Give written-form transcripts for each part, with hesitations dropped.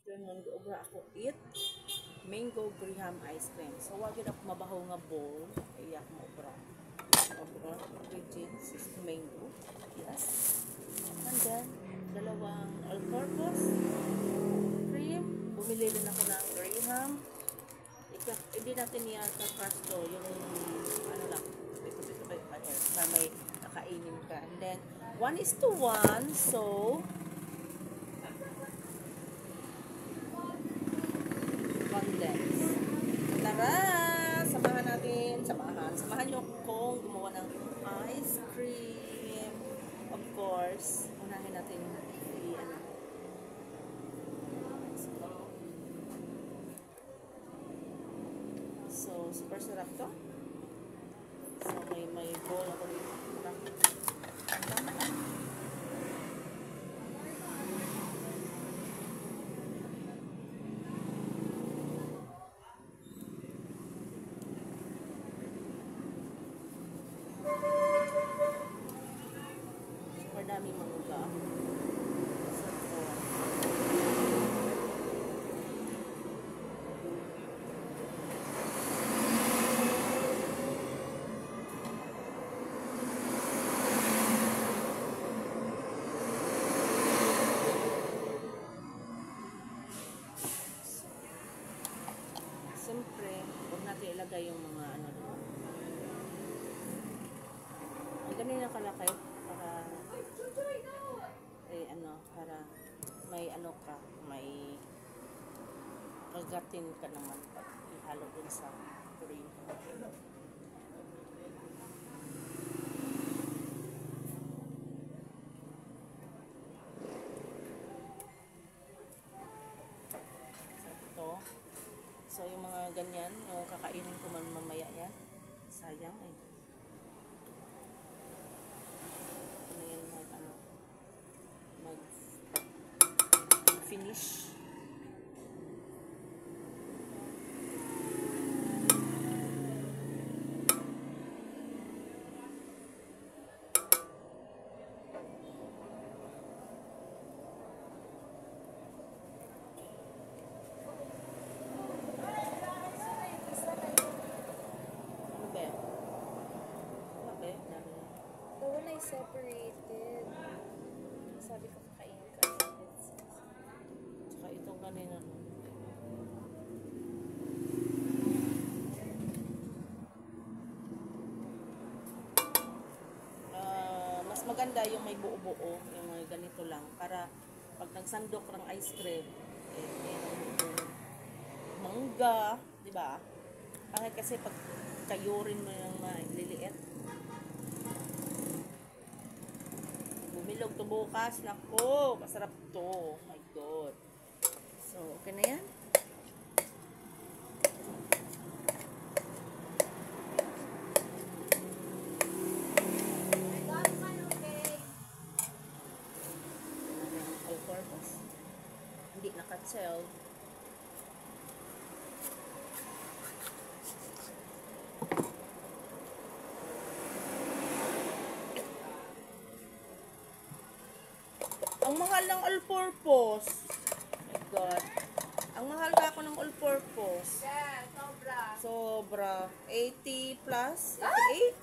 Ganun, obra ako eat mango graham ice cream. So, wag yun ako mabaho nga bowl. Iyak mo obra. Obra, ingredients is mango. Yes. And then, dalawang all-purpose cream. Bumili din ako ng graham. Hindi natin niya crush to. Yung, ano lang, na may nakainin ka. And then, 1:1. So, condense. Tara! Samahan niyo akong gumawa ng ice cream. Of course, unahin natin ano. So, super sarap to. So, may bowl ako dito. Tama lang. Dami mangga. Siyempre, huwag natin ilagay yung mga ano. Ang ganun na kalaki para para may ano ka, may kagatin ka naman pag ihalo dun sa cream. So yung mga ganyan, yung kakainin ko man mamaya yan, sayang eh. Finish. The one I separated. Sabi ko kakainin ka. Tsaka itong kanina. Mas maganda yung may buo-buo, yung mga ganito lang. Para pag nagsandok ng ice cream, mangga, di ba? Pangit kasi pag kayurin mo yung liliit. Bumilog to bukas. Nako, masarap to. Oh my God. So, okay na yan. All-purpose. Hindi naka-shell. Ang mahal ng all-purpose. Oh my God. Ang mahal ka ako ng all-purpose. Yeah, sobra. Sobra. 80 plus? 88?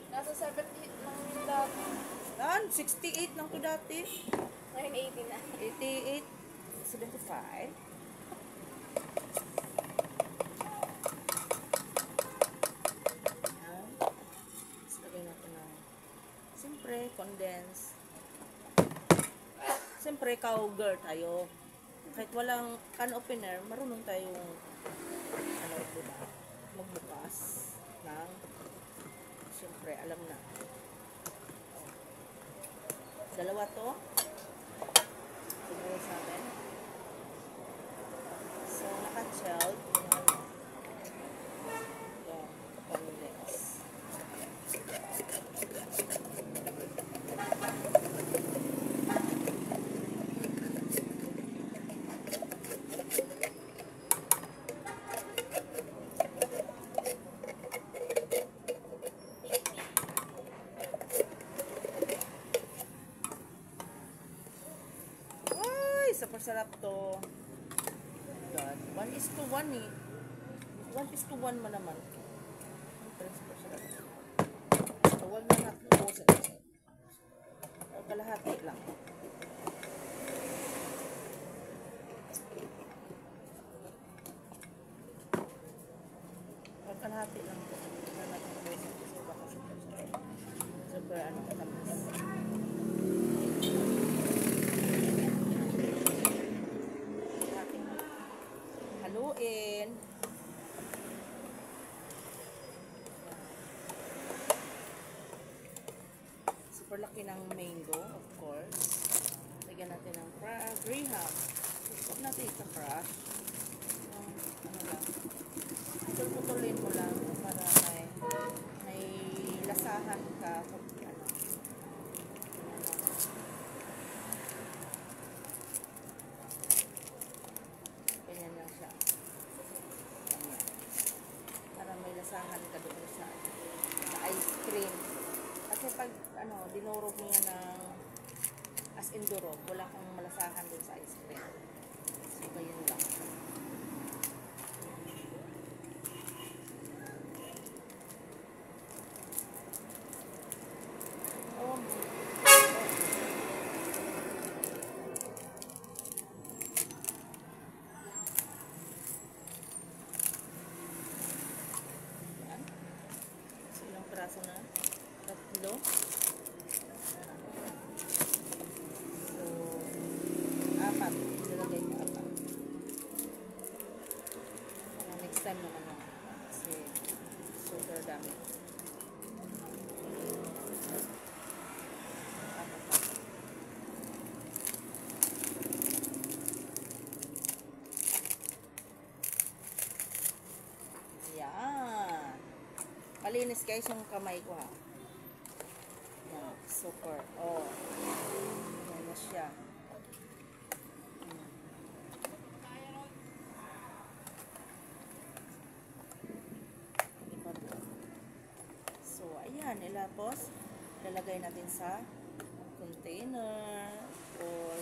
Nasa 70 lang yung dati. 68 lang ko dati. Ngayon 80 na. 88. 75. Lagay natin na. Siyempre, condense. Siyempre, cowgirl tayo. Kahit walang can opener, marunong tayong diba? Magbukas ng siyempre, alam na. Dalawa to. Siguro sa atin. So, naka-chilled. Yan, condense. sarap to. God. 1:1 eh. 1:1 mo naman. Super sarap. So, huwag na natin ubusin. Kalahati lang. Kalahati lang po. Huwag na natin ubusin. Kasi baka super ano katamis. Haluin. Super laki ng mango, of course. Lagyan natin ng graham. Huwag natin ita-crush. Ano lang. Putulin mo lang para may lasahan ka. Ano. Ganyan lang siya. Ganyan. Para may lasahan ka doon sa ice cream. Kasi pag dinurog mo yan ng as in durog, wala kang malasahan doon sa ice cream. So, ganyan lang. Piraso na. Tatlo. So, 4. Nilagay ko 4. Next time naman na. Kasi, super dami. 4. Yan. Malinis guys yung kamay ko ha. Yan, super. Oh. Yan na siya. So, ayan. Ilapos, lalagay natin sa container. Or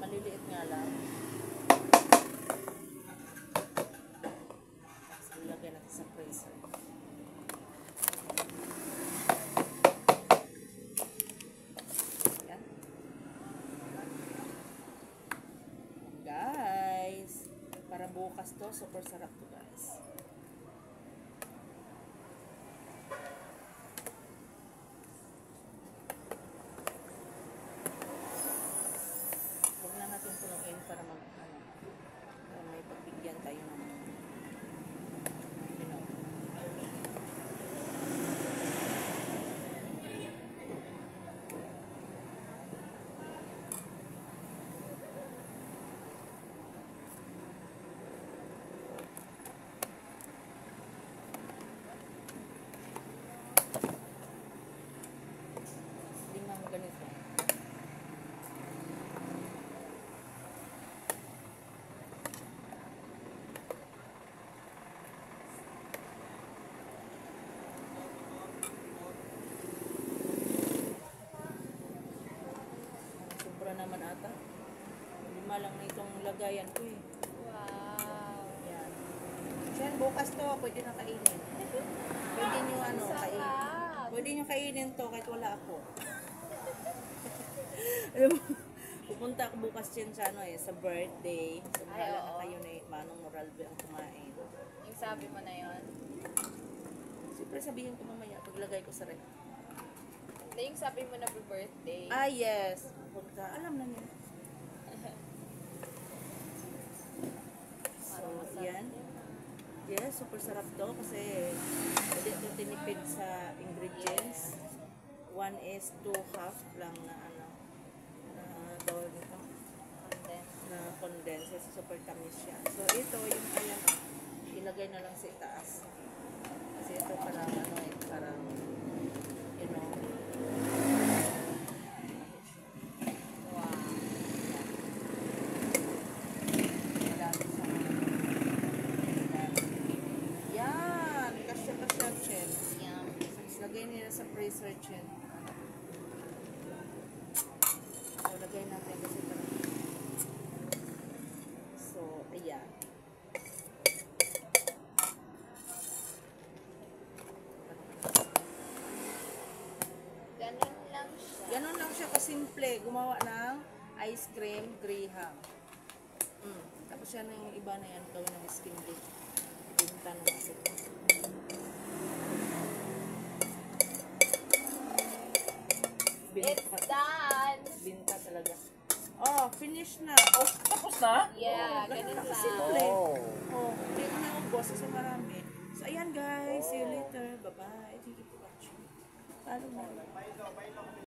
maliliit nga lang. So, ilagay natin sa freezer. Ayan. Guys, para bukas to, super sarap to guys. Para may pagbigyan tayo ng limang ganito. Naman ata. 5 lang na itong lagayan ko eh. Wow. Yan. So yan, bukas to, pwede na kainin. Pwede nyo kainin. Pwede nyo kainin to kahit wala ako. Pupunta ako bukas yan sa sa birthday. So mahala na kayo na Manong Moralbe ang kumain. Yung sabi mo na yun? Siyempre sabihin ko mamaya paglagay ko sa rep. Yung sabi mo na birthday. Ah, yes. Pupunta. Alam na niya. So, yan. Yes, super sarap to kasi pwede ito tinipid sa ingredients. 1:2 lang na tawag nito. Na condense. Super tamis siya. So, ito yung ayan. Ilagay na lang sa itaas. Kasi ito parang parang Gretchen. So, lagay natin kasi parang. So, ayan. Ganun lang siya. Ganon lang siya kasimple. Gumawa ng ice cream Graham. Tapos yan na yung iba na yan. Gawin ng skin cake. Binta na natin. It's done! Binta talaga. Oh, finish na. Oh, tapos na? Yeah, Ganun ganun lang lang. kasimple. Oh. Oh, hindi ko na ubos kasi marami. So, ayan guys. See you later. Bye-bye. Thank you for watching. Follow na.